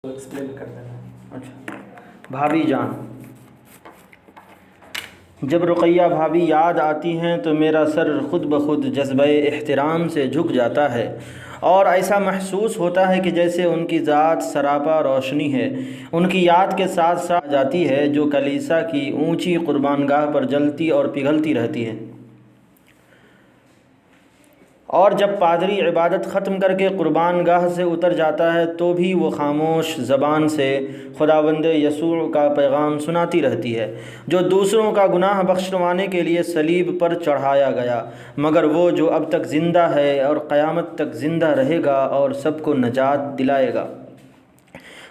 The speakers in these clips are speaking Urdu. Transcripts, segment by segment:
ایکسپلین کر دینا۔ اچھا، بھابھی جان، جب رقیہ بھابھی یاد آتی ہیں تو میرا سر خود بخود جذبہ احترام سے جھک جاتا ہے اور ایسا محسوس ہوتا ہے کہ جیسے ان کی ذات سراپا روشنی ہے، ان کی یاد کے ساتھ ساتھ جاتی ہے جو کلیسا کی اونچی قربان گاہ پر جلتی اور پگھلتی رہتی ہے۔ اور جب پادری عبادت ختم کر کے قربان گاہ سے اتر جاتا ہے تو بھی وہ خاموش زبان سے خداوند یسوع کا پیغام سناتی رہتی ہے، جو دوسروں کا گناہ بخشوانے کے لیے صلیب پر چڑھایا گیا، مگر وہ جو اب تک زندہ ہے اور قیامت تک زندہ رہے گا اور سب کو نجات دلائے گا۔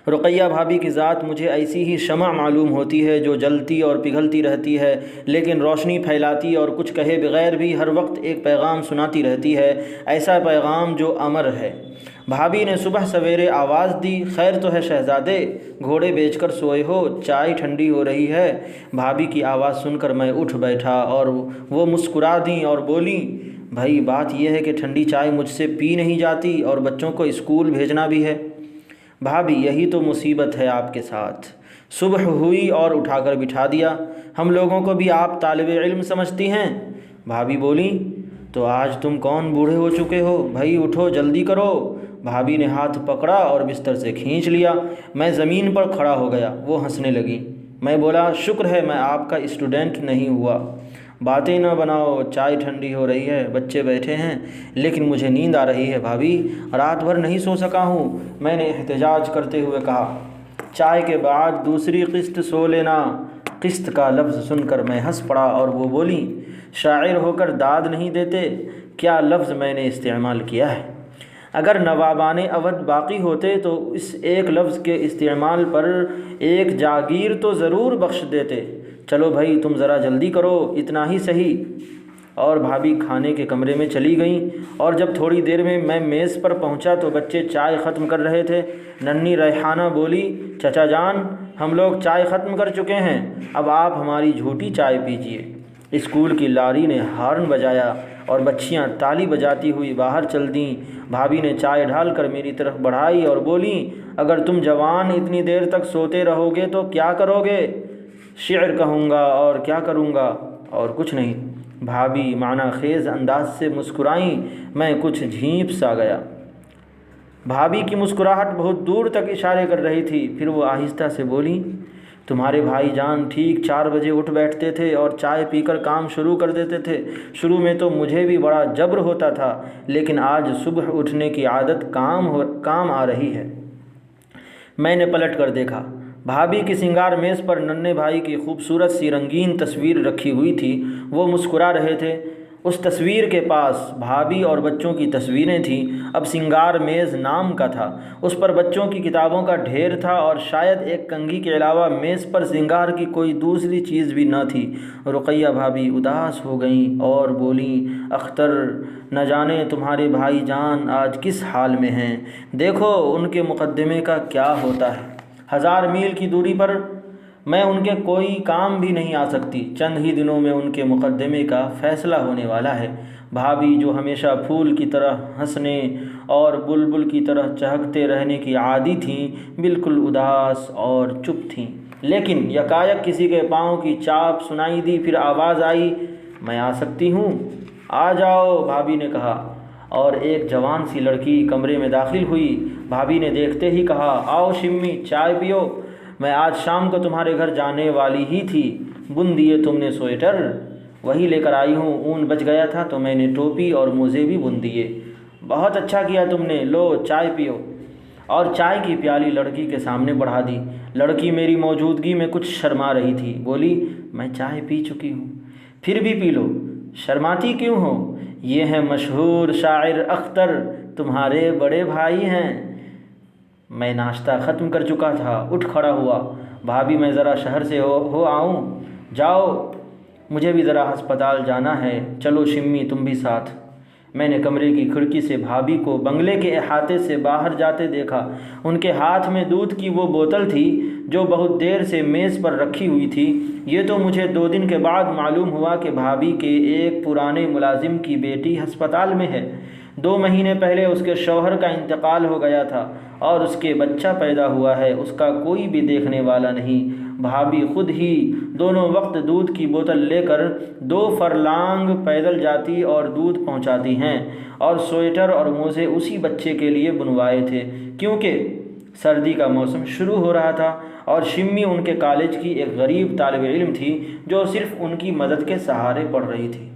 رقیہ بھابھی کی ذات مجھے ایسی ہی شمع معلوم ہوتی ہے جو جلتی اور پگھلتی رہتی ہے لیکن روشنی پھیلاتی اور کچھ کہے بغیر بھی ہر وقت ایک پیغام سناتی رہتی ہے، ایسا پیغام جو امر ہے۔ بھابھی نے صبح سویرے آواز دی، خیر تو ہے شہزادے، گھوڑے بیچ کر سوئے ہو، چائے ٹھنڈی ہو رہی ہے۔ بھابھی کی آواز سن کر میں اٹھ بیٹھا اور وہ مسکرا دیں اور بولیں، بھائی بات یہ ہے کہ ٹھنڈی چائے مجھ سے پی نہیں جاتی اور بچوں کو اسکول بھیجنا بھی ہے۔ بھابھی یہی تو مصیبت ہے آپ کے ساتھ۔ صبح ہوئی اور اٹھا کر بٹھا دیا، ہم لوگوں کو بھی آپ طالب علم سمجھتی ہیں۔ بھابھی بولیں، تو آج تم کون بوڑھے ہو چکے ہو، بھائی اٹھو جلدی کرو۔ بھابھی نے ہاتھ پکڑا اور بستر سے کھینچ لیا، میں زمین پر کھڑا ہو گیا، وہ ہنسنے لگی۔ میں بولا، شکر ہے میں آپ کا اسٹوڈنٹ نہیں ہوا۔ باتیں نہ بناؤ، چائے ٹھنڈی ہو رہی ہے، بچے بیٹھے ہیں، لیکن مجھے نیند آ رہی ہے بھابھی، رات بھر نہیں سو سکا ہوں۔ میں نے احتجاج کرتے ہوئے کہا، چائے کے بعد دوسری قسط سو لینا۔ قسط کا لفظ سن کر میں ہنس پڑا اور وہ بولی، شاعر ہو کر داد نہیں دیتے، کیا لفظ میں نے استعمال کیا ہے؟ اگر نوابان اودھ باقی ہوتے تو اس ایک لفظ کے استعمال پر ایک جاگیر تو ضرور بخش دیتے۔ چلو بھائی تم ذرا جلدی کرو، اتنا ہی صحیح۔ اور بھابھی کھانے کے کمرے میں چلی گئیں اور جب تھوڑی دیر میں میز پر پہنچا تو بچے چائے ختم کر رہے تھے۔ ننھی ریحانہ بولی، چچا جان ہم لوگ چائے ختم کر چکے ہیں، اب آپ ہماری جھوٹی چائے پیجیے۔ اسکول کی لاری نے ہارن بجایا اور بچیاں تالی بجاتی ہوئی باہر چل دیں۔ بھابھی نے چائے ڈھال کر میری طرف بڑھائی اور بولیں، اگر تم جوان اتنی دیر تک سوتے رہو گے تو کیا کرو گے؟ شعر کہوں گا اور کیا کروں گا، اور کچھ نہیں۔ بھابھی معنی خیز انداز سے مسکرائیں، میں کچھ جھیپ سا گیا۔ بھابھی کی مسکراہٹ بہت دور تک اشارے کر رہی تھی، پھر وہ آہستہ سے بولیں، تمہارے بھائی جان ٹھیک 4 بجے اٹھ بیٹھتے تھے اور چائے پی کر کام شروع کر دیتے تھے۔ شروع میں تو مجھے بھی بڑا جبر ہوتا تھا، لیکن آج صبح اٹھنے کی عادت کام آ رہی ہے۔ میں نے پلٹ کر دیکھا، بھابھی کی سنگار میز پر ننھے بھائی کی خوبصورت سی رنگین تصویر رکھی ہوئی تھی، وہ مسکرا رہے تھے۔ اس تصویر کے پاس بھابھی اور بچوں کی تصویریں تھیں، اب سنگار میز نام کا تھا۔ اس پر بچوں کی کتابوں کا ڈھیر تھا اور شاید ایک کنگھی کے علاوہ میز پر سنگار کی کوئی دوسری چیز بھی نہ تھی۔ رقیہ بھابھی اداس ہو گئیں اور بولیں، اختر نہ جانے تمہارے بھائی جان آج کس حال میں ہیں، دیکھو ان کے مقدمے کا کیا ہوتا ہے۔ 1000 میل کی دوری پر میں ان کے کوئی کام بھی نہیں آ سکتی، چند ہی دنوں میں ان کے مقدمے کا فیصلہ ہونے والا ہے۔ بھابھی جو ہمیشہ پھول کی طرح ہنسنے اور بلبل کی طرح چہکتے رہنے کی عادی تھیں، بالکل اداس اور چپ تھیں۔ لیکن یکایک کسی کے پاؤں کی چاپ سنائی دی، پھر آواز آئی، میں آ سکتی ہوں؟ آ جاؤ، بھابھی نے کہا، اور ایک جوان سی لڑکی کمرے میں داخل ہوئی۔ بھابھی نے دیکھتے ہی کہا، آؤ شمی چائے پیو، میں آج شام کو تمہارے گھر جانے والی ہی تھی۔ بن دیے تم نے سویٹر؟ وہی لے کر آئی ہوں، اون بچ گیا تھا تو میں نے ٹوپی اور موزے بھی بن دیے۔ بہت اچھا کیا تم نے، لو چائے پیو۔ اور چائے کی پیالی لڑکی کے سامنے بڑھا دی۔ لڑکی میری موجودگی میں کچھ شرما رہی تھی، بولی، میں چائے پی چکی ہوں۔ پھر بھی پی لو، شرماتی کیوں ہو؟ یہ ہیں مشہور شاعر اختر، تمہارے بڑے بھائی ہیں۔ میں ناشتہ ختم کر چکا تھا، اٹھ کھڑا ہوا، بھابھی میں ذرا شہر سے ہو آؤں؟ جاؤ، مجھے بھی ذرا ہسپتال جانا ہے، چلو شمی تم بھی ساتھ۔ میں نے کمرے کی کھڑکی سے بھابھی کو بنگلے کے احاطے سے باہر جاتے دیکھا۔ ان کے ہاتھ میں دودھ کی وہ بوتل تھی جو بہت دیر سے میز پر رکھی ہوئی تھی۔ یہ تو مجھے 2 دن کے بعد معلوم ہوا کہ بھابھی کے ایک پرانے ملازم کی بیٹی ہسپتال میں ہے۔ 2 مہینے پہلے اس کے شوہر کا انتقال ہو گیا تھا اور اس کے بچہ پیدا ہوا ہے، اس کا کوئی بھی دیکھنے والا نہیں۔ بھابھی خود ہی دونوں وقت دودھ کی بوتل لے کر 2 فرلانگ پیدل جاتی اور دودھ پہنچاتی ہیں، اور سویٹر اور موزے اسی بچے کے لیے بنوائے تھے کیونکہ سردی کا موسم شروع ہو رہا تھا، اور شمی ان کے کالج کی ایک غریب طالب علم تھی جو صرف ان کی مدد کے سہارے پڑ رہی تھی۔